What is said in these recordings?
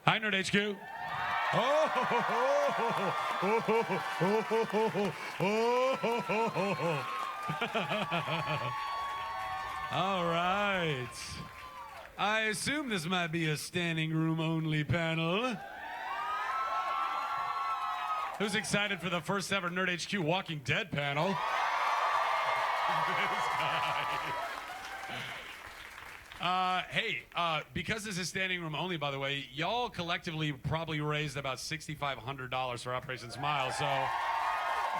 Hi, NerdHQ. All right. I assume this might be a standing room only panel. Who's excited for the first ever NerdHQ Walking Dead panel? This guy. Because this is standing room only, by the way, y'all collectively probably raised about $6,500 for Operation Smile, so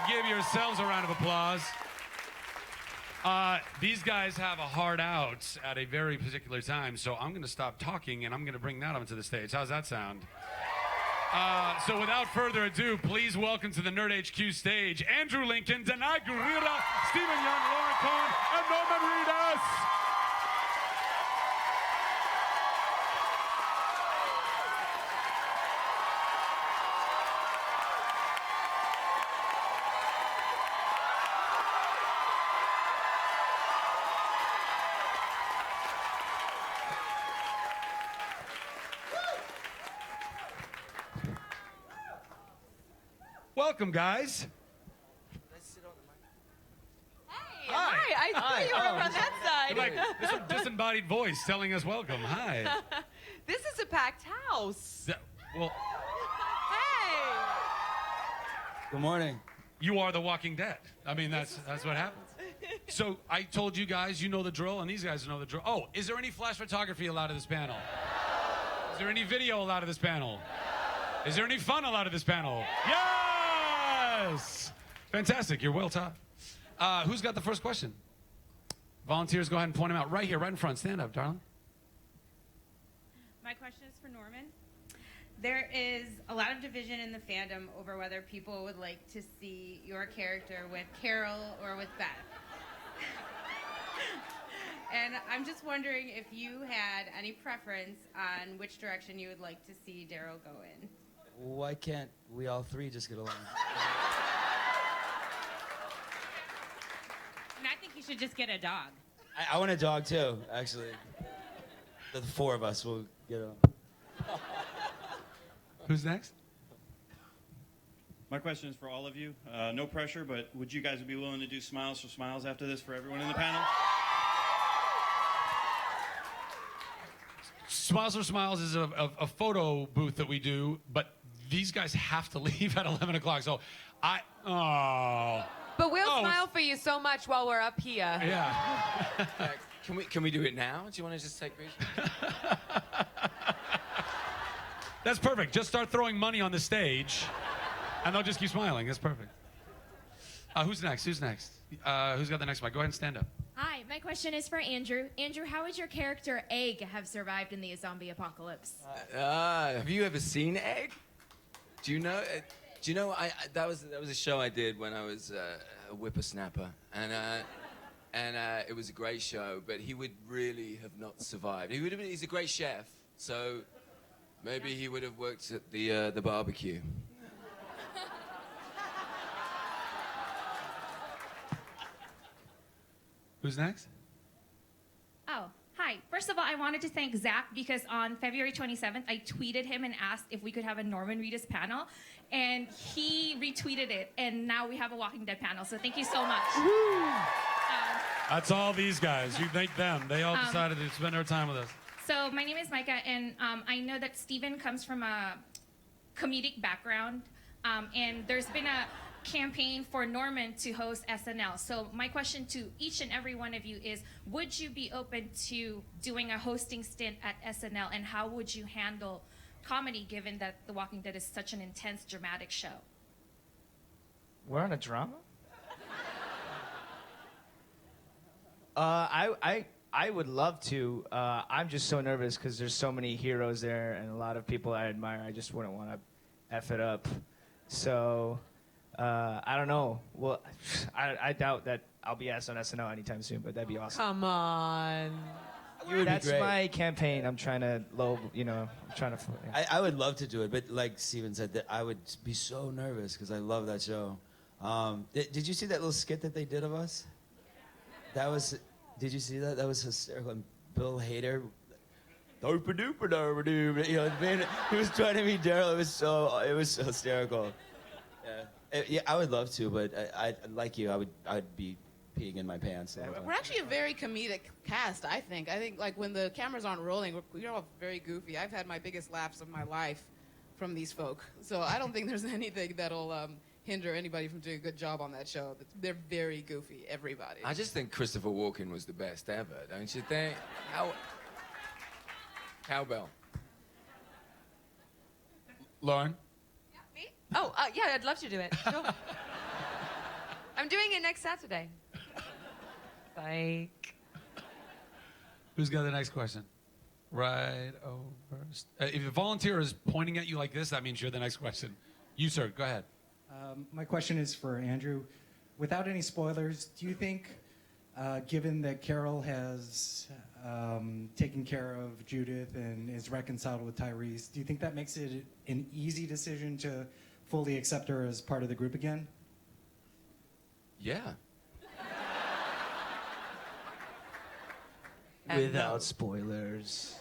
give yourselves a round of applause. These guys have a hard out at a very particular time, so I'm going to stop talking and I'm going to bring that onto the stage. How's that sound? So without further ado, please welcome to the NerdHQ stage, Andrew Lincoln, Danai Gurira, Stephen Young, Lauren Cohen, and Norman Reedus. Welcome, guys. Hey, hi. I thought you were over on that side. Like, this is a disembodied voice telling us welcome. Hi. This is a packed house. Well, Hey. Good morning. you are the Walking Dead. I mean, that's what happens. So I told you guys, you know the drill, and these guys know the drill. Oh, is there any flash photography allowed at this panel? Is there any video allowed at this panel? Is there any fun allowed at this panel? Yes! Fantastic. You're well taught. Who's got the first question? Volunteers, go ahead and point them out. Right here, right in front. Stand up, darling. My question is for Norman. There is a lot of division in the fandom over whether people would like to see your character with Carol or with Beth. And I'm just wondering if you had any preference on which direction you would like to see Daryl go in. Why can't we all three just get along? And I think you should just get a dog. I want a dog too, actually. The four of us will get on. Who's next? My question is for all of you. No pressure, but would you guys be willing to do Smiles for Smiles after this for everyone in the panel? Smiles for Smiles is a photo booth that we do, but these guys have to leave at 11 o'clock. So But we'll smile for you so much while we're up here. Yeah. Can we do it now? Do you want to just take pictures? That's perfect. Just start throwing money on the stage, and they'll just keep smiling. That's perfect. Who's next? Who's next? Who's got the next mic? Go ahead and stand up. Hi, my question is for Andrew. Andrew, how would your character Egg have survived in the zombie apocalypse? Have you ever seen Egg? Do you know? That was a show I did when I was a whippersnapper, and it was a great show. But he would really have not survived. He's a great chef, so maybe he would have worked at the barbecue. Who's next? Oh, hi. First of all, I wanted to thank Zach because on February 27th, I tweeted him and asked if we could have a Norman Reedus panel, and he retweeted it, and now we have a Walking Dead panel, so thank you so much. That's all these guys. You thank them. They all decided to spend their time with us. So my name is Micah, and I know that Steven comes from a comedic background, and there's been a campaign for Norman to host SNL. So my question to each and every one of you is, would you be open to doing a hosting stint at SNL, and how would you handle comedy given that The Walking Dead is such an intense, dramatic show? We're on a drama? I I would love to. I'm just so nervous because there's so many heroes there and a lot of people I admire. I just wouldn't want to F it up. So, I don't know. Well, I doubt that I'll be asked on SNL anytime soon, but that'd be awesome. Come on. That's my campaign. I'm trying to I'm trying to. Yeah. I would love to do it, but like Steven said, that I would be so nervous because I love that show. Did you see that little skit that they did of us? Did you see that? That was hysterical. And Bill Hader, he was trying to be Daryl. It was so hysterical. Yeah, I would love to, but I like you. I'd be peeing in my pants. We're actually a very comedic cast, I think. I think, like, when the cameras aren't rolling, we're all very goofy. I've had my biggest laughs of my life from these folk. So I don't think there's anything that'll hinder anybody from doing a good job on that show. They're very goofy, everybody. I just think Christopher Walken was the best ever, don't you think? Cowbell. Lauren? Me? Oh, yeah, I'd love to do it. Sure. I'm doing it next Saturday. Psych. Who's got the next question? Right over. If a volunteer is pointing at you like this, that means you're the next question. You, sir, go ahead. My question is for Andrew. Without any spoilers, do you think, given that Carol has taken care of Judith and is reconciled with Tyrese, do you think that makes it an easy decision to fully accept her as part of the group again? Yeah. Without spoilers.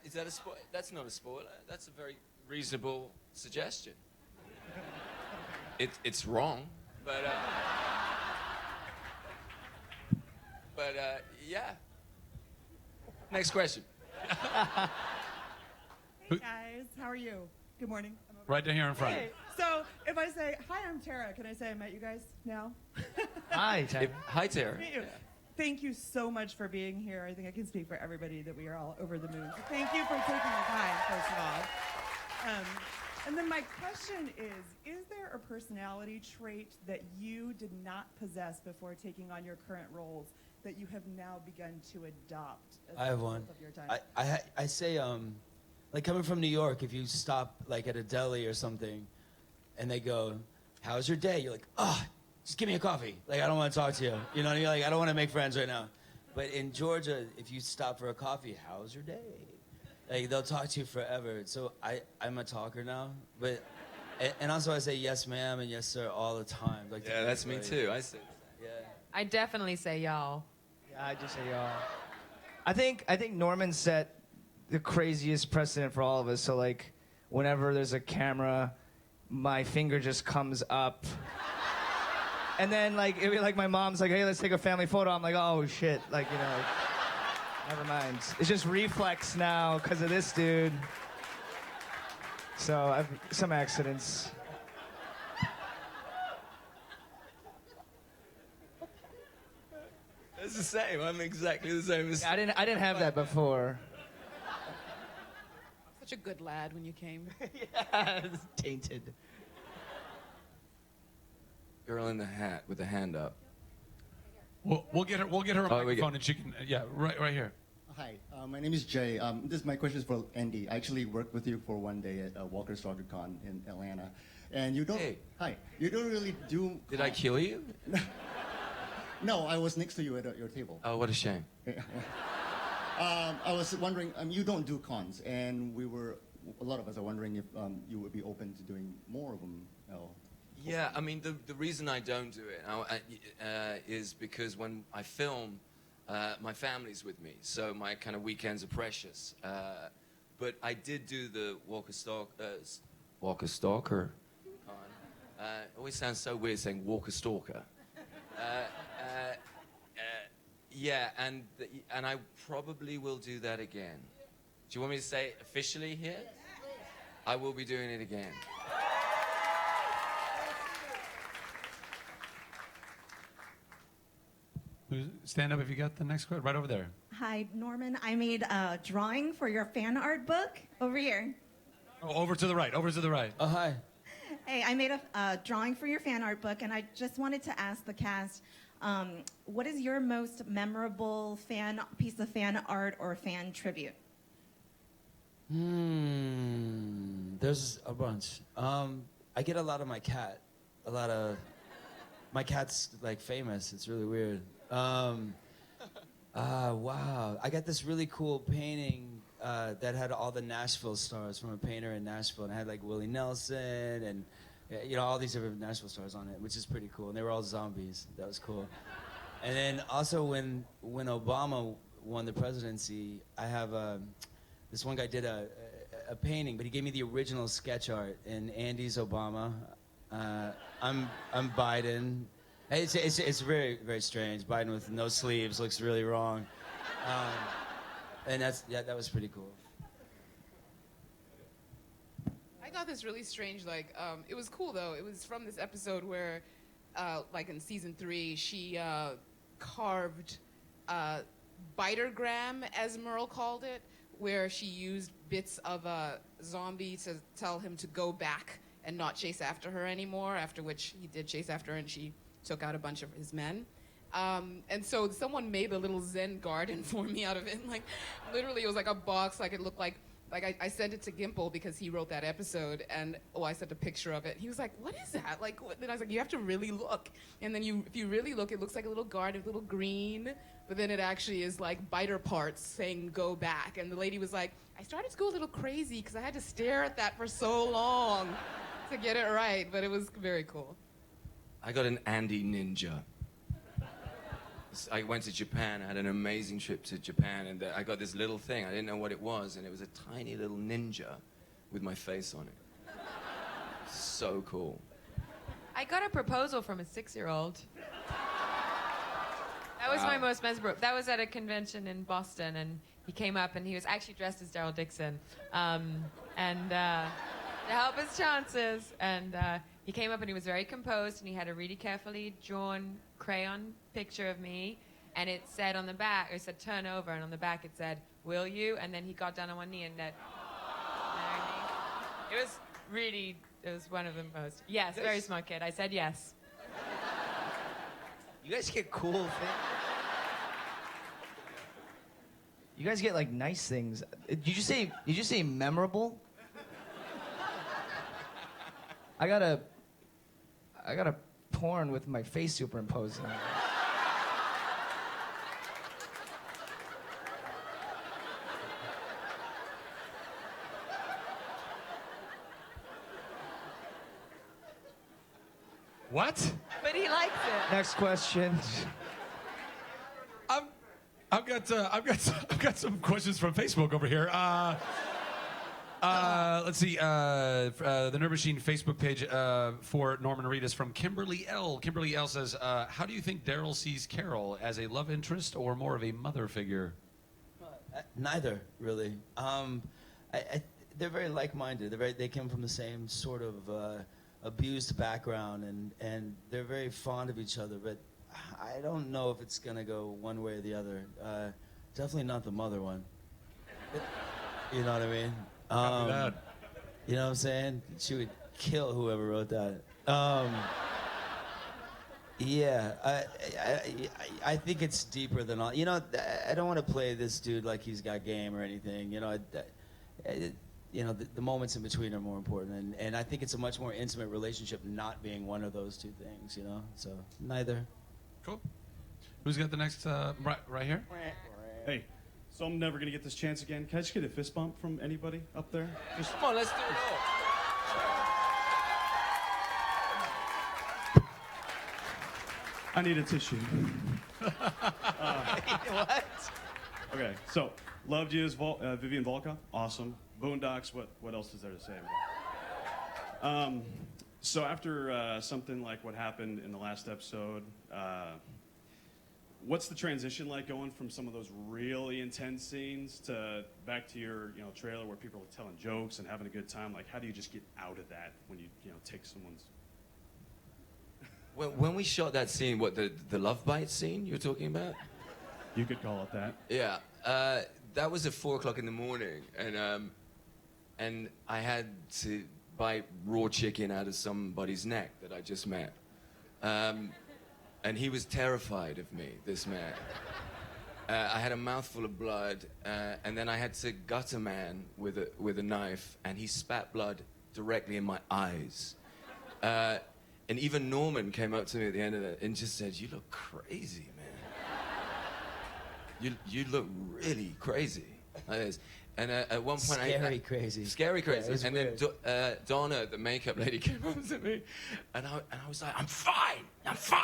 Is that a spoiler? That's not a spoiler. That's a very reasonable suggestion. It's wrong, but yeah. Next question. Hey guys, how are you? Good morning. Right down here in front. Hey, so if I say, hi, I'm Tara, can I say I met you guys now? Hi, Tara. Hi, Tara. Meet you. Thank you so much for being here. I think I can speak for everybody that we are all over the moon. So thank you for taking the time, first of all. And then my question is there a personality trait that you did not possess before taking on your current roles that you have now begun to adopt as I have a one. result of your time? I say, like coming from New York, if you stop like at a deli or something, and they go, "How's your day?" You're like, "Oh, just give me a coffee. Like I don't want to talk to you. You know, you're like, I don't want to make friends right now." But in Georgia, if you stop for a coffee, "How's your day?" Like they'll talk to you forever. So I'm a talker now, but and also I say yes, ma'am, and yes, sir all the time. Like Yeah, that's me too. I say. Yeah. I definitely say y'all. Yeah, I just say y'all. I think Norman set the craziest precedent for all of us. So like, whenever there's a camera, my finger just comes up. And then like it'd be like my mom's like, "Hey, let's take a family photo." I'm like, "Oh shit!" Like never mind. It's just reflex now because of this dude. So I've some accidents. It's the same. I'm exactly the same as. Yeah, I didn't have that before. Such a good lad when you came. Yeah, it's tainted. Girl in the hat with the hand up. We'll get her a Oh, we microphone and she can. Yeah, right here. Hi, my name is Jay. My question is for Andy. I actually worked with you for one day at Walker Stalker Con in Atlanta, and you don't. Hey. Hi, you don't really do. Did I kill you? No, I was next to you at your table. Oh, what a shame. I was wondering, you don't do cons, and a lot of us are wondering if you would be open to doing more of them. Yeah, I mean, the reason I don't do it is because when I film, my family's with me, so my kind of weekends are precious. But I did do the Walker Stalker con. It always sounds so weird saying Walker Stalker. Yeah, and I probably will do that again. Do you want me to say it officially here? I will be doing it again. Stand up if you got the next question. Right over there. Hi, Norman. I made a drawing for your fan art book over here. Oh, over to the right. Over to the right. Oh, hi. Hey, I made a drawing for your fan art book, and I just wanted to ask the cast, What is your most memorable piece of fan art or fan tribute? There's a bunch. I get a lot of my cat. My cat's like famous. It's really weird. Wow. I got this really cool painting that had all the Nashville stars from a painter in Nashville, and it had like Willie Nelson and all these different Nashville stars on it, which is pretty cool. And they were all zombies. That was cool. And then also when Obama won the presidency, I have this one guy did a painting, but he gave me the original sketch art. And Andy's Obama. I'm Biden. It's very, very strange. Biden with no sleeves looks really wrong. And that was pretty cool. I got this really strange, it was cool though. It was from this episode where, like in season 3, she carved bitergram, as Merle called it, where she used bits of a zombie to tell him to go back and not chase after her anymore, after which he did chase after her and she took out a bunch of his men. And so someone made a little Zen garden for me out of it. Like, literally, it was like a box, like it looked like I sent it to Gimple because he wrote that episode, and I sent a picture of it. He was like, "What is that?" Then I was like, "You have to really look." And then if you really look, it looks like a little garden, a little green, but then it actually is like biter parts saying "go back." And the lady was like, "I started to go a little crazy because I had to stare at that for so long to get it right," but it was very cool. I got an Andy Ninja. I went to Japan. I had an amazing trip to Japan, and I got this little thing. I didn't know what it was, and it was a tiny little ninja with my face on it. So cool. I got a proposal from a 6-year-old. That was my most memorable. That was at a convention in Boston, and he came up, and he was actually dressed as Daryl Dixon, to help his chances. And he came up, and he was very composed, and he had a really carefully drawn crayon picture of me, and it said on the back, it said "turn over," and on the back it said "will you?" And then he got down on one knee and marry me. It was one of the most. Yes, very smart kid. I said yes. You guys get cool things. You guys get like nice things. Did you say memorable? I got a porn with my face superimposed on it. What? But he likes it. Next question. I've got some questions from Facebook over here. Let's see. The Nerd Machine Facebook page for Norman Reed is from Kimberly L. Kimberly L says, "How do you think Daryl sees Carol, as a love interest or more of a mother figure?" Neither, really. They're very like-minded. They come from the same sort of abused background, and they're very fond of each other. But I don't know if it's gonna go one way or the other. Definitely not the mother one. You know what I mean? You know what I'm saying? She would kill whoever wrote that. Yeah, I think it's deeper than all. I don't want to play this dude like he's got game or anything. The moments in between are more important, and I think it's a much more intimate relationship not being one of those two things. So neither. Cool. Who's got the next right here? Hey, so I'm never gonna get this chance again. Can I just get a fist bump from anybody up there? Just Come on, let's do it all. I need a tissue. What? Okay, so loved you as Vivian Volkov. Awesome. Boondocks. What else is there to say? So after something like what happened in the last episode, what's the transition like going from some of those really intense scenes to back to your trailer where people are telling jokes and having a good time? Like, how do you just get out of that when you take someone's? When we shot that scene, the love bite scene you were talking about? You could call it that. Yeah, that was at 4:00 in the morning, and I had to bite raw chicken out of somebody's neck that I just met. and he was terrified of me, this man. I had a mouthful of blood, and then I had to gut a man with a knife, and he spat blood directly in my eyes. And even Norman came up to me at the end of it and just said, "You look crazy, man. You look really crazy." Like this. And at one point, Scary crazy. Scary crazy. Yeah, it was and weird. then Donna, the makeup lady, came up to me, and I was like, "I'm fine. I'm fine."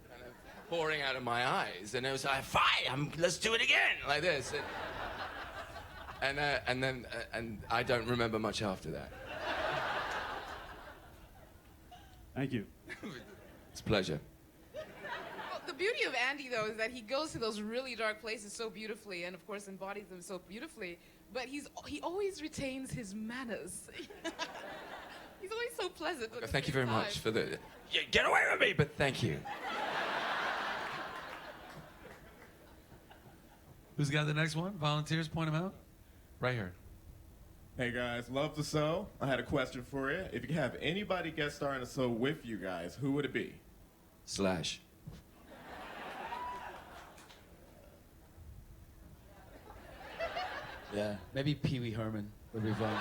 Kind of pouring out of my eyes, and I was like, "Fine. Let's do it again," like this. And then I don't remember much after that. Thank you. It's a pleasure. Well, the beauty of Andy, though, is that he goes to those really dark places so beautifully, and of course embodies them so beautifully. But he always retains his manners. He's always so pleasant. at the Thank you same very time. much for the. Yeah, get away with me, but thank you. Who's got the next one? Volunteers, point them out. Right here. Hey guys, love the show. I had a question for you. If you could have anybody guest star in the show with you guys, who would it be? Slash. Yeah, maybe Pee Wee Herman would be fun.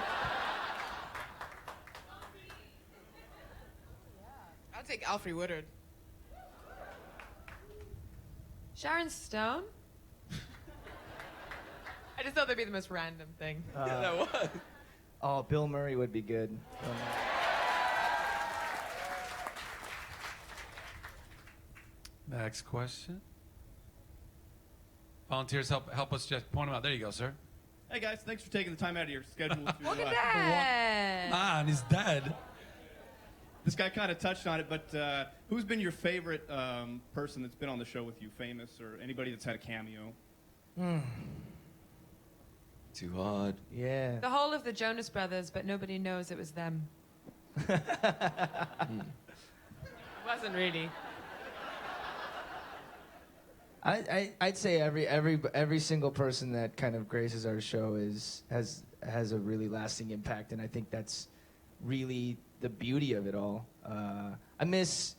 I'll take Alfre Woodard. Sharon Stone? I just thought that'd be the most random thing. Yeah, that was. Oh, Bill Murray would be good. Next question. Volunteers, help us just point them out. There you go, sir. Hey guys, thanks for taking the time out of your schedule to Look at walk. that! Ah, and he's dead. This guy kind of touched on it, but who's been your favorite person that's been on the show with you, famous or anybody that's had a cameo? Too hard. Yeah. The whole of the Jonas Brothers, but nobody knows it was them. It wasn't really. I'd say every single person that kind of graces our show has a really lasting impact, and I think that's really the beauty of it all. I miss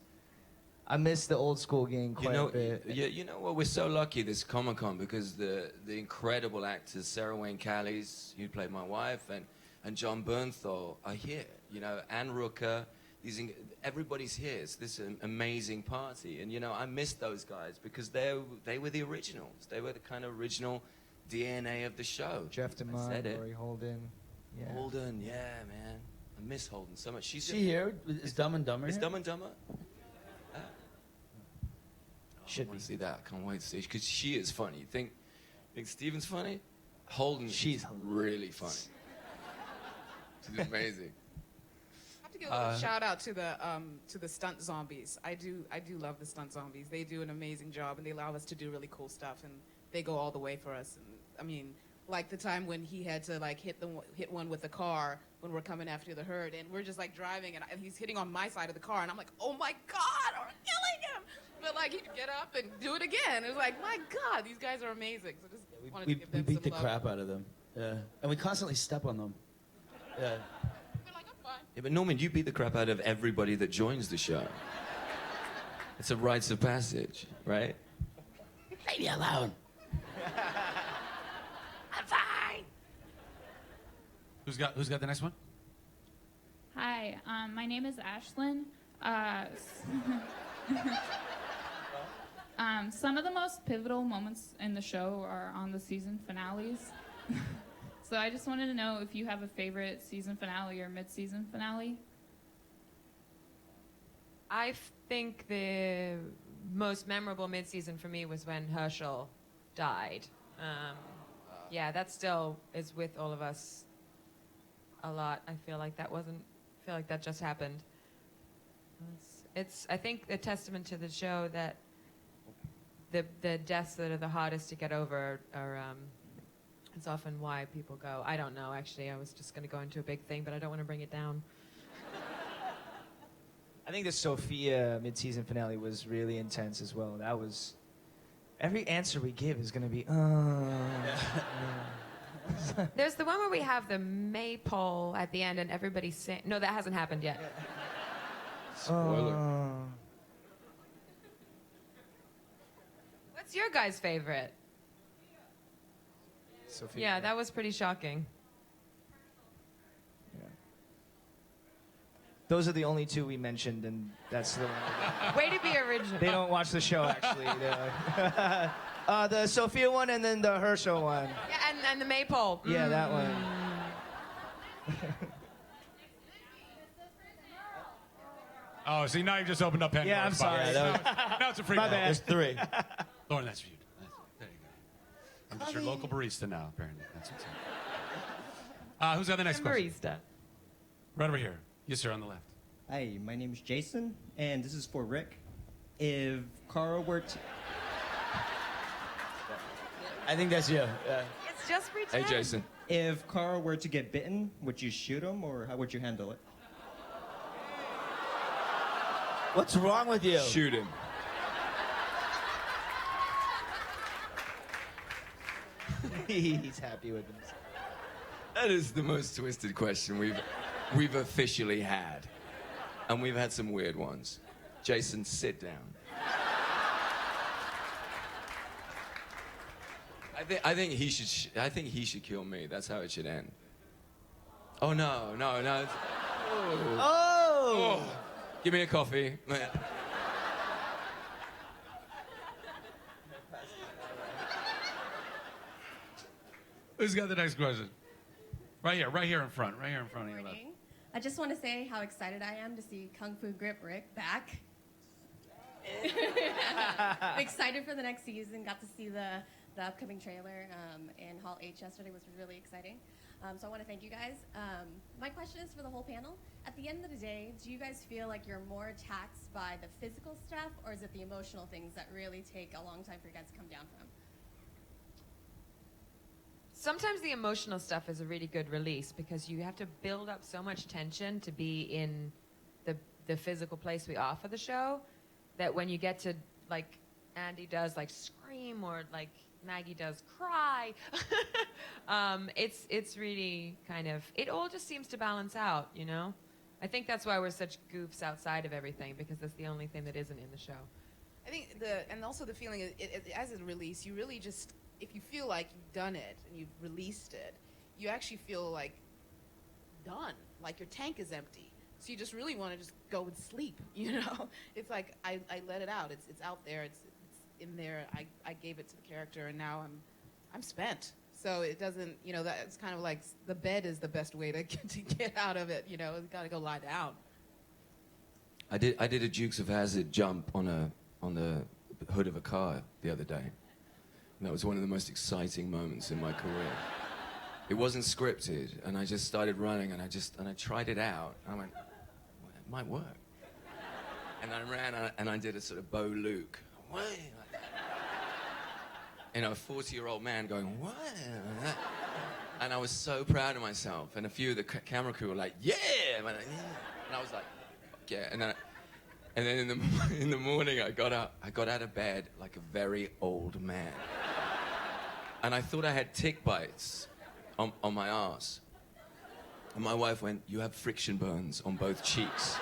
the old school gang quite a bit. You know what? We're so lucky this Comic-Con because the incredible actors Sarah Wayne Callies, who played my wife, and John Bernthal are here. You know, Anne Rooker. Everybody's here. It's this amazing party, and you know I miss those guys because they were the originals. They were the kind of original DNA of the show. Jeff I DeMond, said it. Lori Holden. Yeah. Holden, yeah, man. I miss Holden so much. Is she here? Is Dumb and Dumber Is here? Dumb and Dumber? Should I want to see that. I can't wait to see because she is funny. You think Steven's funny? Holden, she's really funny. She's amazing. I have to give a little shout out to the stunt zombies. I do love the stunt zombies. They do an amazing job, and they allow us to do really cool stuff, and they go all the way for us. And I mean, like the time when he had to like hit one with the car when we're coming after the herd, and we're just like driving, and he's hitting on my side of the car, and I'm like, oh my God, we're killing him! But like he'd get up and do it again. It was like, my God, these guys are amazing. So just wanted to give We them beat some the love. crap out of them. Yeah, and we constantly step on them. Yeah. Yeah, but Norman, you beat the crap out of everybody that joins the show. It's a rites of passage, right? Leave me alone. I'm fine. Who's got the next one? Hi, my name is Ashlyn. Some of the most pivotal moments in the show are on the season finales. So I just wanted to know if you have a favorite season finale or mid-season finale. I think the most memorable mid-season for me was when Herschel died. Yeah, that still is with all of us a lot. I feel like that just happened. It's I think a testament to the show that the deaths that are the hardest to get over are it's often why people go. I don't know, actually. I was just going to go into a big thing, but I don't want to bring it down. I think the Sophia mid-season finale was really intense as well. That was every answer we give is going to be. There's the one where we have the maypole at the end and everybody's saying. No, that hasn't happened yet. Spoiler. What's your guys' favorite? Sophia. Yeah, that was pretty shocking. Those are the only two we mentioned, and that's the one. Way to be original. They don't watch the show, actually. The Sophia one and then the Herschel one. Yeah, and the maypole. Yeah, that one. Oh, see, now you've just opened up Pandora's Yeah, I'm box. sorry. Now it's a free My bad. There's 3. Lauren, that's for you. There you go. I'm just your local barista now, apparently. That's what's up. Who's got the next question? Barista. Right over here. Yes, sir, on the left. Hi, my name is Jason, and this is for Rick. If Carl were to... I think that's you. Yeah. It's just pretend. Hey, Jason. If Carl were to get bitten, would you shoot him, or how would you handle it? What's wrong with you? Shoot him. He's happy with himself. That is the most twisted question we've officially had. And we've had some weird ones. Jason, sit down. I think he should kill me. That's how it should end. Oh no. It's, oh. Give me a coffee. Who's got the next question? Right here in front of you. Morning. I just want to say how excited I am to see Kung Fu Grip Rick back. I'm excited for the next season. Got to see the upcoming trailer in Hall H yesterday, was really exciting. So I want to thank you guys. My question is for the whole panel. At the end of the day, do you guys feel like you're more taxed by the physical stuff, or is it the emotional things that really take a long time for you guys to come down from? Sometimes the emotional stuff is a really good release because you have to build up so much tension to be in the physical place we offer the show that when you get to, like, Andy does, like, scream or, like, Maggie does cry, it's really kind of, it all just seems to balance out, you know? I think that's why we're such goofs outside of everything, because that's the only thing that isn't in the show. I think and also the feeling is, as a release, you really just, if you feel like you've done it and you've released it, you actually feel like done, like your tank is empty. So you just really want to just go and sleep, you know? It's like, I let it out. It's out there. It's in there. I gave it to the character, and now I'm spent. So it doesn't, you know, that's kind of like the bed is the best way to get out of it, you know? It's got to go lie down. I did a Dukes of Hazzard jump on the hood of a car the other day. And that was one of the most exciting moments in my career. It wasn't scripted, and I just started running, and I tried it out. I went, well, it might work. And I ran, and I did a sort of Bo Luke. What? You know, a 40-year-old man going, what? And I was so proud of myself. And a few of the camera crew were like, yeah! And I was like, fuck yeah. And then in the morning, I got out of bed like a very old man. And I thought I had tick bites on my arse. And my wife went, you have friction burns on both cheeks.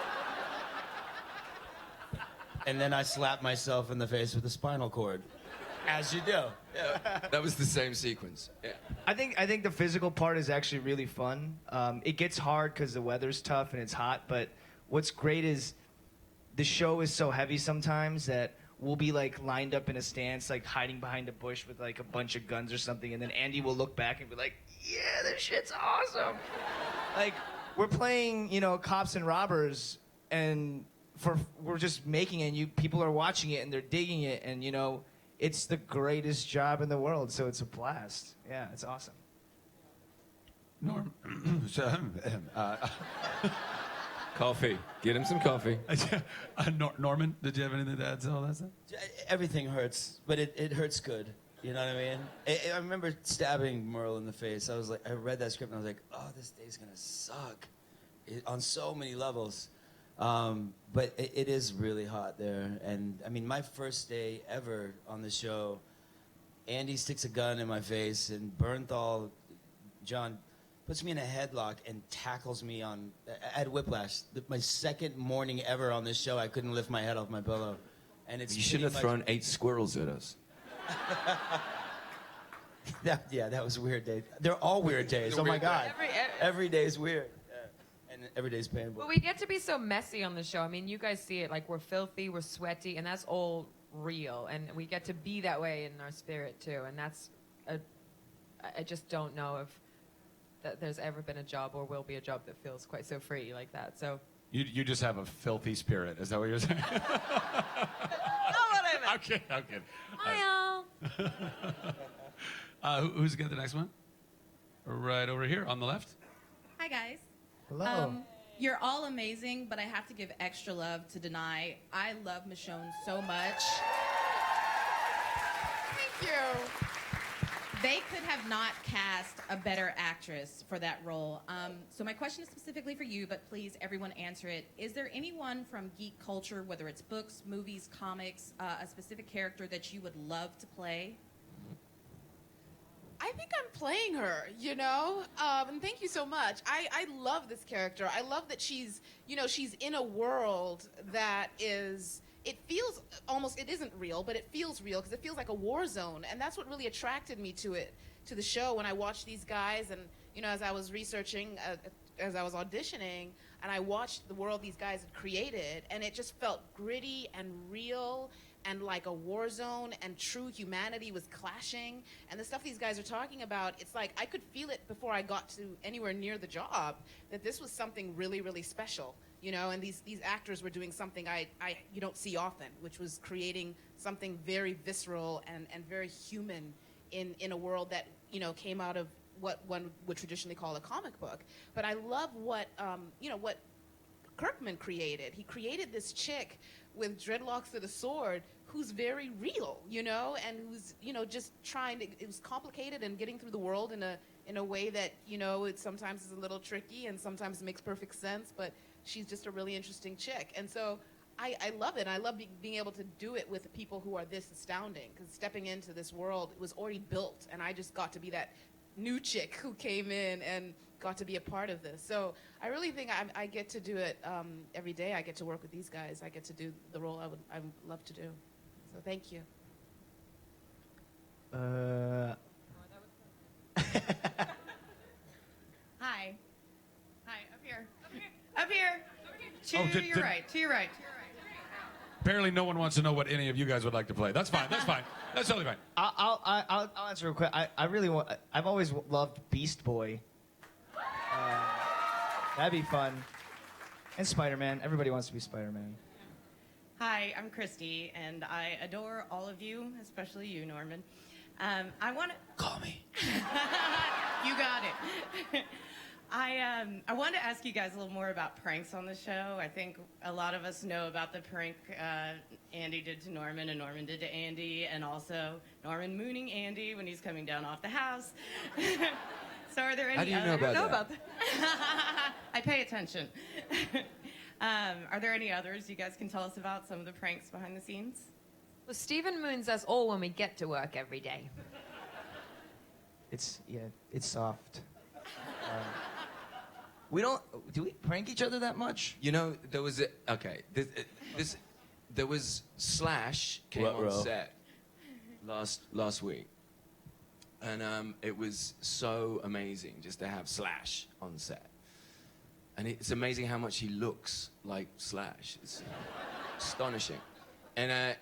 And then I slapped myself in the face with a spinal cord. As you do. Yeah, that was the same sequence. Yeah. I think the physical part is actually really fun. It gets hard because the weather's tough and it's hot, but what's great is the show is so heavy sometimes that we'll be like lined up in a stance, like hiding behind a bush with like a bunch of guns or something, and then Andy will look back and be like, yeah, this shit's awesome. Like, we're playing, you know, cops and robbers, and we're just making it, and people are watching it and they're digging it, and, you know, it's the greatest job in the world, so it's a blast. Yeah, it's awesome. Norm. Coffee. Get him some coffee. Norman, did you have anything to add to all that stuff? Everything hurts, but it hurts good. You know what I mean? I remember stabbing Merle in the face. I was like, I read that script and I was like, oh, this day's gonna suck on so many levels. But it is really hot there. And I mean, my first day ever on the show, Andy sticks a gun in my face, and Bernthal, John, puts me in a headlock and tackles me at Whiplash. My second morning ever on this show, I couldn't lift my head off my pillow. And it's You should have thrown 8 squirrels at us. that was a weird day. They're all weird days. Oh my God. Every day is weird. And every day is painful. But we get to be so messy on the show. I mean, you guys see it. Like, we're filthy, we're sweaty, and that's all real. And we get to be that way in our spirit, too. And that's I just don't know if that there's ever been a job or will be a job that feels quite so free like that. So You just have a filthy spirit. Is that what you're saying? Not what I meant. Okay, I'm kidding. Hi, all. Who's got the next one? Right over here on the left. Hi, guys. Hello. You're all amazing, but I have to give extra love to Denai. I love Michonne so much. Thank you. They could have not cast a better actress for that role. So my question is specifically for you, but please, everyone answer it. Is there anyone from geek culture, whether it's books, movies, comics, a specific character that you would love to play? I think I'm playing her, you know? And thank you so much. I love this character. I love that she's in a world that it feels almost, it isn't real, but it feels real because it feels like a war zone. And that's what really attracted me to the show when I watched these guys. And, as I was researching, as I was auditioning, and I watched the world these guys had created, and it just felt gritty and real and like a war zone, and true humanity was clashing. And the stuff these guys are talking about, it's like I could feel it before I got to anywhere near the job, that this was something really, really special, and these actors were doing something you don't see often, which was creating something very visceral and very human in a world that, came out of what one would traditionally call a comic book. But I love what Kirkman created. He created this chick with dreadlocks and a sword who's very real, and who's, just it was complicated and getting through the world in a way that, it sometimes is a little tricky and sometimes makes perfect sense, but she's just a really interesting chick. And so I love it. I love being able to do it with people who are this astounding, because stepping into this world, it was already built, and I just got to be that new chick who came in and got to be a part of this. So I really think I get to do it every day. I get to work with these guys. I get to do the role I would love to do. So thank you. Hi. Hi, up here. Up here. To your right. To your right. Apparently, no one wants to know what any of you guys would like to play. That's fine. That's fine. That's totally fine. I'll answer real quick. I really want. I've always loved Beast Boy. That'd be fun. And Spider-Man. Everybody wants to be Spider-Man. Hi, I'm Christy, and I adore all of you, especially you, Norman. I want to call me. You got it. I wanted to ask you guys a little more about pranks on the show. I think a lot of us know about the prank Andy did to Norman and Norman did to Andy, and also Norman mooning Andy when he's coming down off the house. So are there any How do you know about that? I pay attention. Are there any others you guys can tell us about, some of the pranks behind the scenes? Well, Stephen moons us all when we get to work every day. It's soft. Do we prank each other that much? There was there was Slash came What on row? set last week, and it was so amazing just to have Slash on set. And it's amazing how much he looks like Slash. It's astonishing. And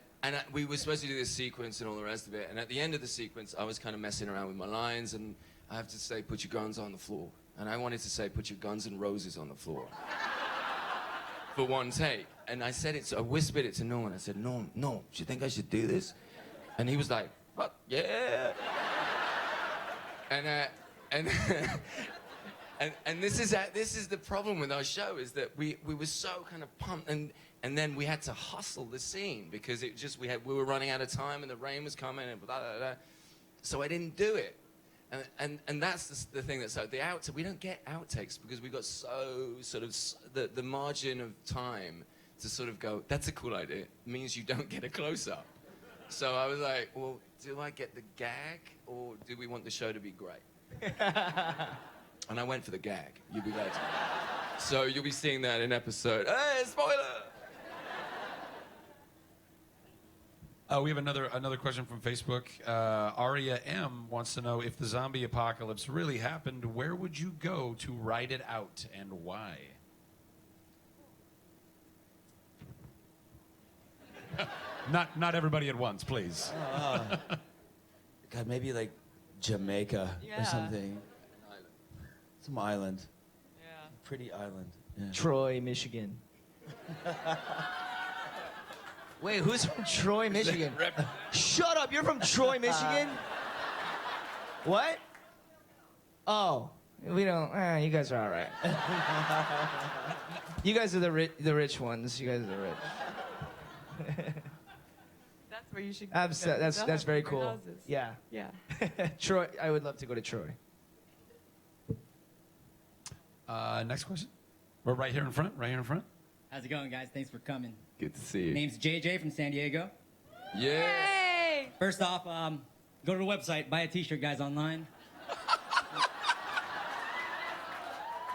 we were supposed to do this sequence and all the rest of it. And at the end of the sequence, I was kind of messing around with my lines, and I have to say, "Put your guns on the floor." And I wanted to say, "Put your guns and roses on the floor." For one take. And I said it, I whispered it to Norman. I said, "No, do you think I should do this?" And he was like, "What? Yeah." And this is the problem with our show, is that we were so kind of pumped, and then we had to hustle the scene because we were running out of time and the rain was coming and blah blah blah. So I didn't do it, and that's the thing that's we don't get outtakes because we got so sort of the margin of time to sort of go, that's a cool idea. It means you don't get a close up. So I was like, well, do I get the gag or do we want the show to be great? And I went for the gag. You'll be glad to know. So you'll be seeing that in episode. Hey, spoiler! We have another question from Facebook. Aria M wants to know if the zombie apocalypse really happened, where would you go to ride it out and why? Not everybody at once, please. God, maybe like Jamaica Yeah. or something. Some island. Yeah. Pretty island. Yeah. Troy, Michigan. Wait, who's from Troy, Michigan? Shut up, you're from Troy, Michigan? What? Oh, we don't, you guys are all right. You guys are the rich ones. You guys are the rich. That's where you should go. That's very cool. Houses. Yeah. Yeah. Troy, I would love to go to Troy. Next question. We're right here in front. How's it going, guys? Thanks for coming. Good to see you. Name's JJ from San Diego. Yeah. Hey! First off, go to the website, buy a t-shirt, guys, online.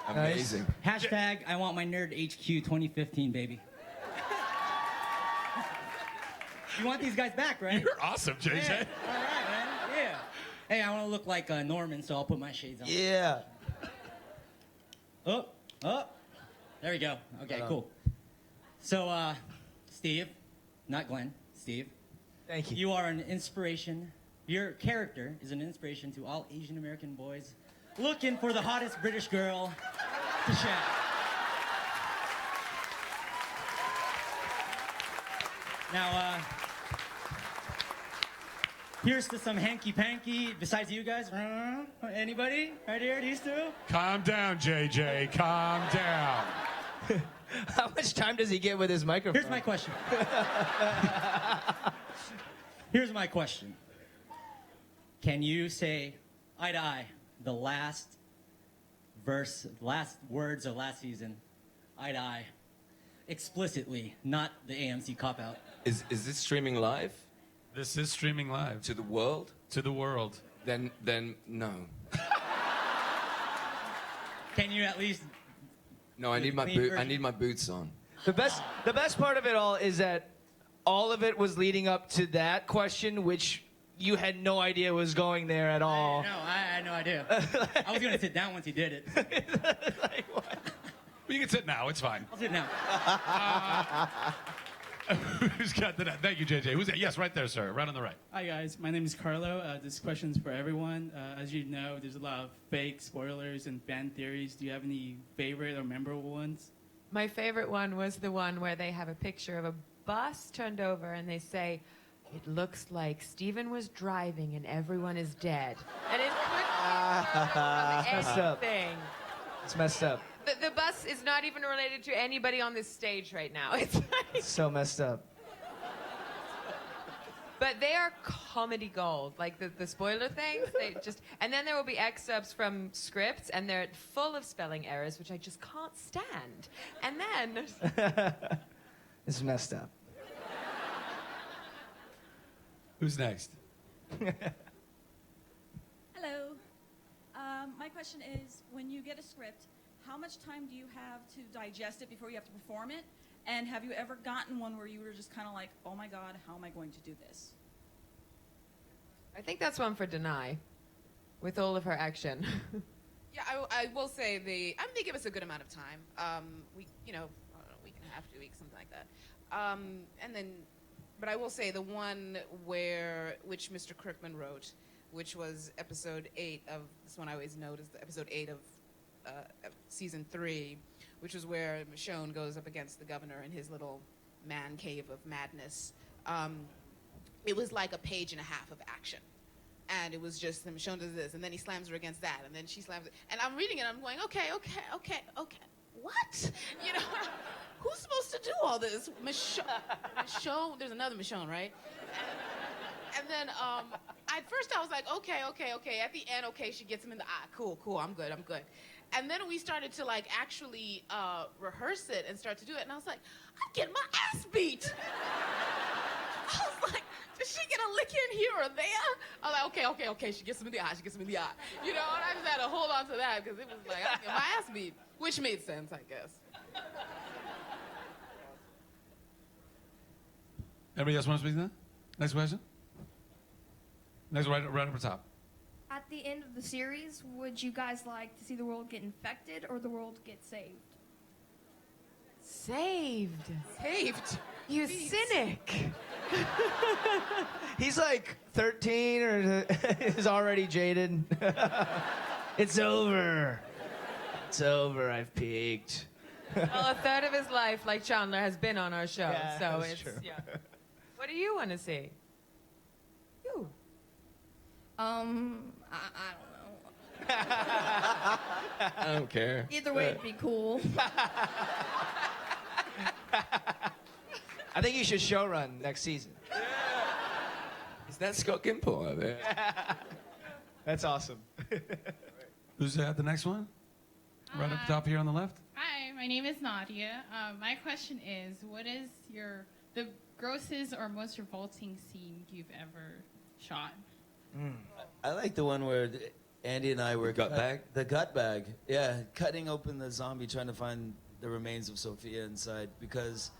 Amazing. Hashtag I want my NerdHQ 2015, baby. You want these guys back, right? You're awesome, JJ. Yeah. All right, man. Yeah. Hey, I want to look like Norman, so I'll put my shades on. Yeah. Oh. There we go. Okay, cool. So, Steve, not Glenn, Steve. Thank you. You are an inspiration. Your character is an inspiration to all Asian American boys looking for the hottest British girl to shag. Now, here's to some hanky-panky, besides you guys. Anybody? Right here, these two? Calm down, JJ. Calm down. How much time does he get with his microphone? Here's my question. Here's my question. Can you say eye to eye the last verse, last words of last season, eye to eye, explicitly, not the AMC cop-out? Is this streaming live? This is streaming live. To the world? To the world. Then no. Can you at least... No, I need my boots on. The best part of it all is that all of it was leading up to that question, which you had no idea was going there at all. No, I had no idea. I was gonna sit down once he did it. You can sit now. It's fine. I'll sit now. Who's got that? Thank you, JJ. Who's that? Yes, right there, sir. Right on the right. Hi, guys. My name is Carlo. This question's for everyone. As you know, there's a lot of fake spoilers and fan theories. Do you have any favorite or memorable ones? My favorite one was the one where they have a picture of a bus turned over and they say, it looks like Steven was driving and everyone is dead. And it couldn't be Messed up. anything. It's messed up. The bus is not even related to anybody on this stage right now. It's like, So messed up. but they are comedy gold. Like the spoiler things, they just, and then there will be excerpts from scripts and they're full of spelling errors, which I just can't stand. And then It's messed up. Who's next? Hello. My question is, when you get a script, how much time do you have to digest it before you have to perform it? And have you ever gotten one where you were just kind of like, oh my God, how am I going to do this? I think that's one for Denai, with all of her action. Yeah, I will say they give us a good amount of time. We, I don't know, a week and a half, 2 weeks, something like that. But I will say the one which Mr. Kirkman wrote, which was episode 8 of, this one I always note is the episode 8 of season 3, which was where Michonne goes up against the governor in his little man cave of madness. It was like a page and a half of action. And it was just, Michonne does this, and then he slams her against that, and then she slams it. And I'm reading it, and I'm going, okay. What? Who's supposed to do all this? Michonne, there's another Michonne, right? And then at first I was like, okay. At the end, okay, she gets him in the eye. Cool, I'm good. And then we started to actually rehearse it and start to do it, and I was like, I'm getting my ass beat. I was like, Does she get a lick in here or there? I'm like, okay. She gets him in the eye. You know, and I just had to hold on to that because it was like, I get my ass beat, which made sense, I guess. Everybody else want to speak to that? Next question? Next, right up the top. At the end of the series, would you guys like to see the world get infected or the world get saved? Saved. You Jeez. cynic. He's like 13 or is already jaded. It's over. It's over. I've peaked. Well, a third of his life, like Chandler, has been on our show. Yeah, so that's it's, true. yeah. What do you want to see? You. I don't know. I don't care. Either way, it'd be cool. I think you should show run next season. Is that Scott Gimple over there? That's awesome. Who's the next one? Right up top here on the left. Hi, my name is Nadia. My question is, what is the grossest or most revolting scene you've ever shot? I like the one where Andy and I were The gut bag? The gut bag. Yeah, cutting open the zombie, trying to find the remains of Sophia inside, because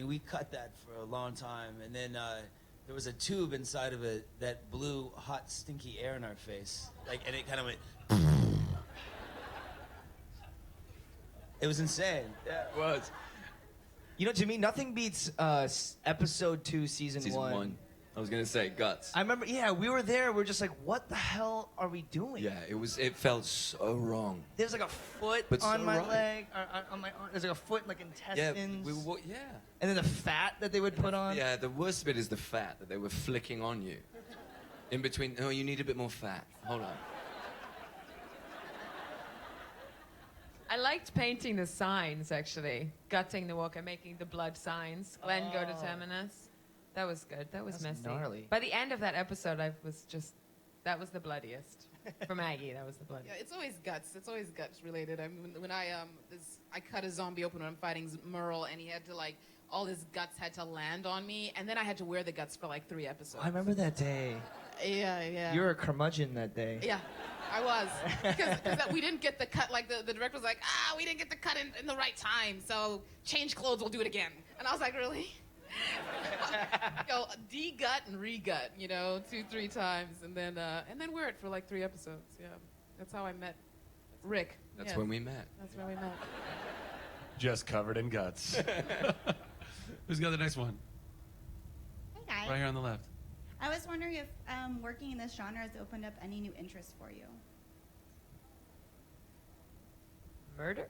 we cut that for a long time, and then there was a tube inside of it that blew hot, stinky air in our face, and it kind of went. It was insane. Yeah, it was. You know, to me, nothing beats episode 2, season 1. I was gonna say guts. I remember, we were there. We're just like, what the hell are we doing? Yeah, it felt so wrong. There's like a foot But on so my right. leg, on my arm. There's like a foot, like intestines. Yeah. And then the fat that they would put on. Yeah, the worst bit is the fat that they were flicking on you. In between, oh, you need a bit more fat. Hold on. I liked painting the signs, actually. Gutting the walker, making the blood signs. Glenn, go to Terminus. That was good. That was That's messy. gnarly. By the end of that episode, that was the bloodiest. For Maggie, that was the bloodiest. Yeah, it's always guts related. I mean, when I cut a zombie open when I'm fighting Merle, and he had to all his guts had to land on me, and then I had to wear the guts for 3 episodes. I remember that day. Yeah. You were a curmudgeon that day. Yeah, I was. Because we didn't get the cut, the director was like, we didn't get the cut in the right time, so change clothes, we'll do it again. And I was like, really? De-gut and re-gut, 2-3 times, and then wear it for 3 episodes. Yeah, that's how I met Rick. That's when we met. That's when we met. Just covered in guts. Who's got the next one? Hey guys. Right here on the left. I was wondering if working in this genre has opened up any new interests for you. Murder?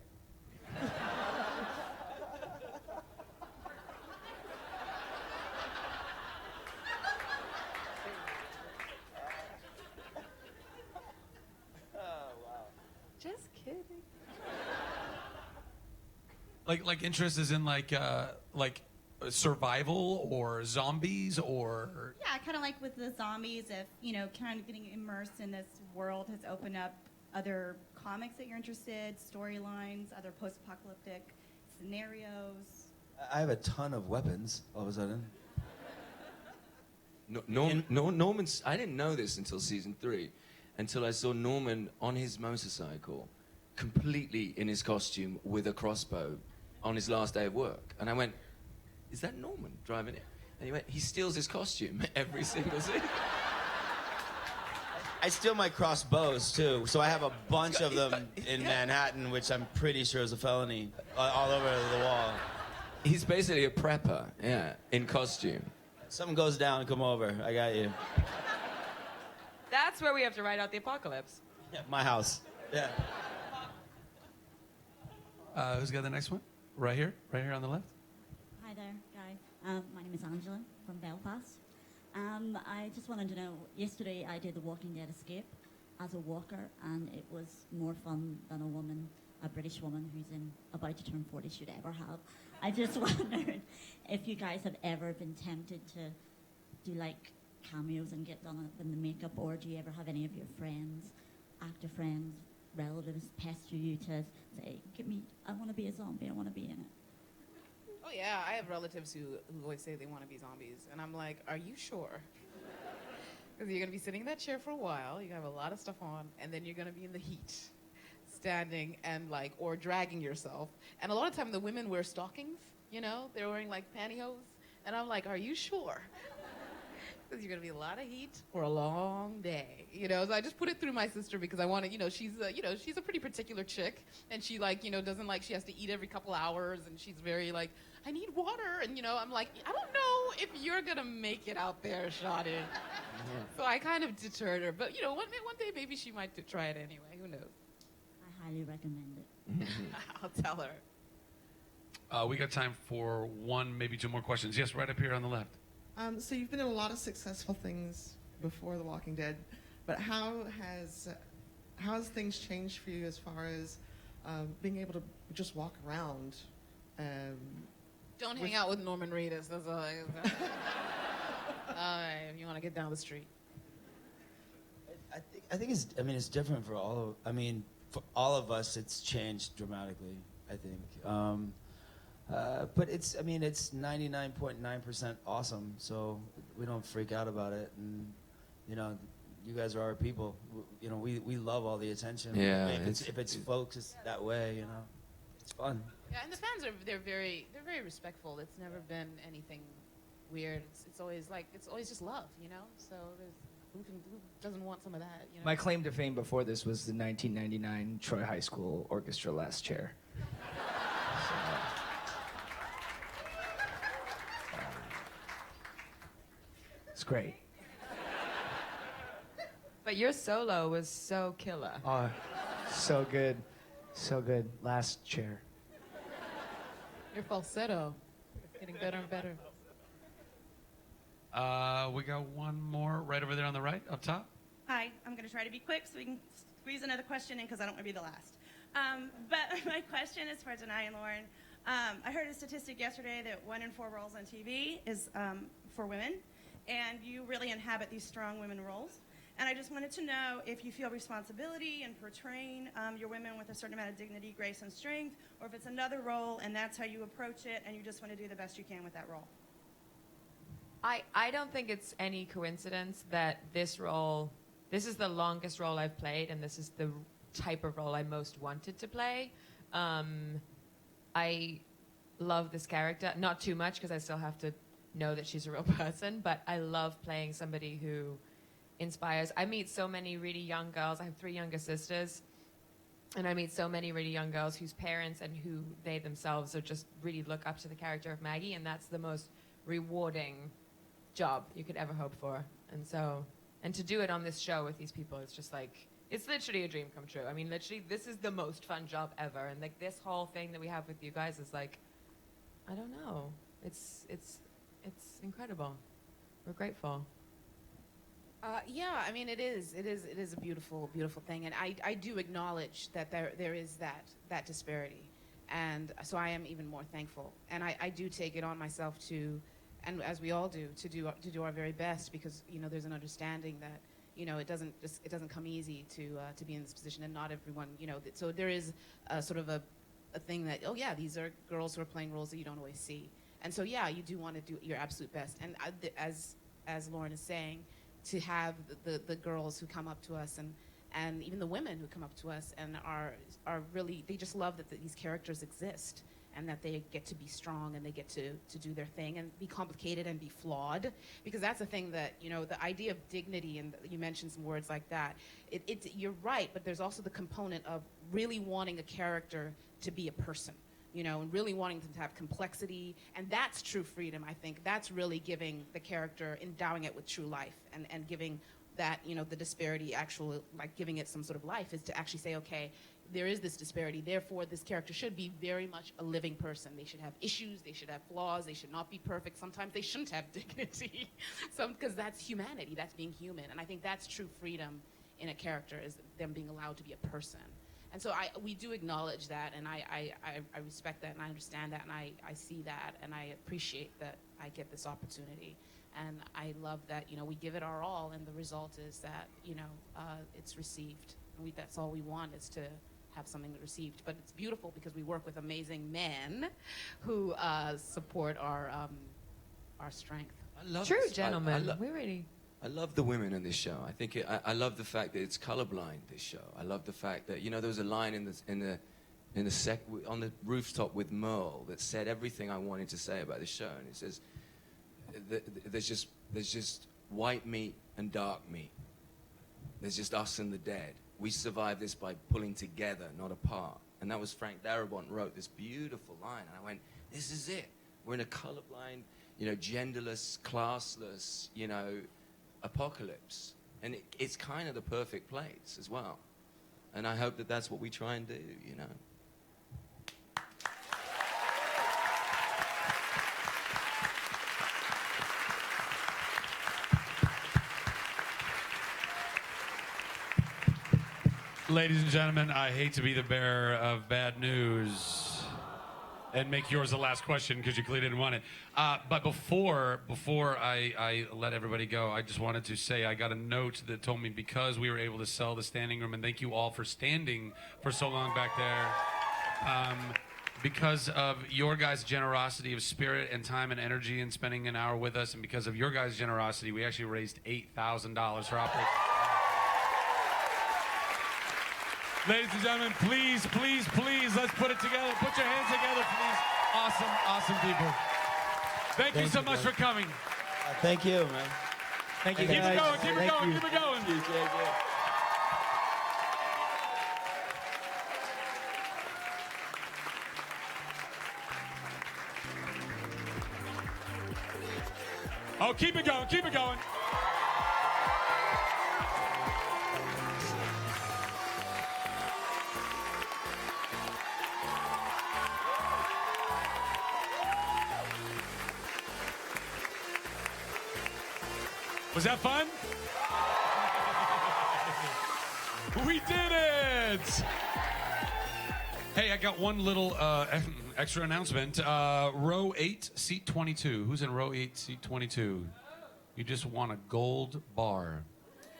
Just kidding. Like interest is in survival or zombies or. Yeah, kind of like with the zombies, if, kind of getting immersed in this world has opened up other comics that you're interested, storylines, other post-apocalyptic scenarios. I have a ton of weapons all of a sudden. Norman's. I didn't know this until season 3, until I saw Norman on his motorcycle, completely in his costume with a crossbow, on his last day of work, and I went, "Is that Norman driving it?" And he went, "He steals his costume every single scene." I steal my crossbows too, so I have a bunch of them in Manhattan, which I'm pretty sure is a felony, all over the wall. He's basically a prepper, in costume. Something goes down, come over. I got you. That's where we have to write out the apocalypse. Yeah, my house. Yeah. Who's got the next one? Right here on the left. Hi there, guys. My name is Angela from Belfast. I just wanted to know, yesterday I did the Walking Dead escape as a walker, and it was more fun than a British woman who's about to turn 40 should ever have. I just wondered if you guys have ever been tempted to do cameos and get done up in the makeup, or do you ever have any of your friends, actor friends, relatives pester you to say, I want to be a zombie, I want to be in it? Oh yeah, I have relatives who always say they want to be zombies, and I'm like, are you sure? Because you're gonna be sitting in that chair for a while, you have a lot of stuff on, and then you're gonna be in the heat, standing and like, or dragging yourself. And a lot of time the women wear stockings, you know, they're wearing like pantyhose, and I'm like, are you sure? Because you're gonna be a lot of heat for a long day, you know. So I just put it through my sister because I want to, she's a pretty particular chick, and she like, doesn't like she has to eat every couple hours, and she's very like, I need water, and I'm like, I don't know if you're gonna make it out there, Shadi. So I kind of deterred her, but one day maybe she might try it anyway. Who knows? I highly recommend it. I'll tell her. We got time for one, maybe two more questions. Yes, right up here on the left. So you've been in a lot of successful things before The Walking Dead, but how has things changed for you as far as being able to just walk around? Don't hang out with Norman Reedus. That's all I can say. If you want to get down the street. I think it's different for all of us. It's changed dramatically, I think. But it's 99.9% awesome. So we don't freak out about it, and you guys are our people. We love all the attention. Yeah, if it's focused that way, it's fun. Yeah, and the fans they're very respectful. It's never been anything weird. It's always just love, So who doesn't want some of that? My claim to fame before this was the 1999 Troy High School Orchestra Last Chair. It's great. But your solo was so killer. Oh, so good. So good. Last chair. Your falsetto is getting better and better. We got one more right over there on the right, up top. Hi, I'm going to try to be quick so we can squeeze another question in because I don't want to be the last. But my question is for Denai and Lauren. I heard a statistic yesterday that 1 in 4 roles on TV is for women, and you really inhabit these strong women roles. And I just wanted to know if you feel responsibility in portraying your women with a certain amount of dignity, grace, and strength, or if it's another role and that's how you approach it and you just want to do the best you can with that role. I don't think it's any coincidence that this is the longest role I've played, and this is the type of role I most wanted to play. I love this character, not too much because I still have to know that she's a real person, but I love playing somebody who inspires. I meet so many really young girls. I have 3 younger sisters, and I meet so many really young girls whose parents and who they themselves are just really look up to the character of Maggie, and that's the most rewarding job you could ever hope for. And to do it on this show with these people, it's just like, it's literally a dream come true. I mean, literally, this is the most fun job ever, and like this whole thing that we have with you guys is like, I don't know, it's incredible. We're grateful. Yeah, I mean, it is a beautiful, beautiful thing, and I do acknowledge that there is that disparity, and so I am even more thankful, and I do take it on myself to, and as we all do, to do our very best, because there's an understanding that it doesn't come easy to be in this position, and not everyone so there is a sort of a thing that, oh yeah, these are girls who are playing roles that you don't always see, and so yeah, you do want to do your absolute best, and as Lauren is saying, to have the girls who come up to us and even the women who come up to us and are really, they just love that these characters exist and that they get to be strong and they get to do their thing and be complicated and be flawed, because that's the thing that the idea of dignity, and you mentioned some words like that, you're right, but there's also the component of really wanting a character to be a person, and really wanting them to have complexity, and that's true freedom. I think that's really giving the character, endowing it with true life, and giving that, the disparity, actually, like giving it some sort of life, is to actually say, okay, there is this disparity, therefore this character should be very much a living person. They should have issues, they should have flaws, they should not be perfect. Sometimes they shouldn't have dignity, because that's humanity, that's being human, and I think that's true freedom in a character, is them being allowed to be a person. And so we do acknowledge that, and I respect that, and I understand that, and I see that, and I appreciate that I get this opportunity. And I love that, we give it our all, and the result is that, it's received. And that's all we want, is to have something received. But it's beautiful because we work with amazing men who support our strength. I love True this. gentlemen. We're ready. I love the women in this show. I think I love the fact that it's colorblind. This show. I love the fact that there was a line on the rooftop with Merle that said everything I wanted to say about the show, and it says there's just white meat and dark meat. There's just us and the dead. We survive this by pulling together, not apart. And that was Frank Darabont wrote this beautiful line, and I went, this is it. We're in a colorblind, genderless, classless, apocalypse. And it's kind of the perfect place as well. And I hope that that's what we try and do, Ladies and gentlemen, I hate to be the bearer of bad news and make yours the last question because you clearly didn't want it. But before I let everybody go, I just wanted to say I got a note that told me because we were able to sell the standing room, and thank you all for standing for so long back there, because of your guys' generosity of spirit and time and energy and spending an hour with us, and because of your guys' generosity, we actually raised $8,000 for Operation. Ladies and gentlemen, please, please, please, let's put it together. Put your hands together for these awesome, awesome people. Thank you so much for coming. Thank you, man. Thank you, Keep guys. it going, keep it Thank going, you. keep it going. Oh, keep it going, keep it going. Was that fun? We did it! Hey, I got one little extra announcement. Row 8, seat 22. Who's in row 8, seat 22? You just won a gold bar.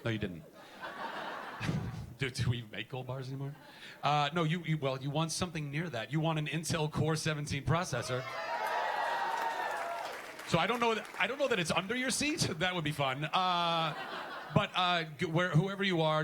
No, you didn't. Do we make gold bars anymore? No, you won something near that. You won an Intel Core 17 processor. So I don't know that it's under your seat. That would be fun. But whoever you are.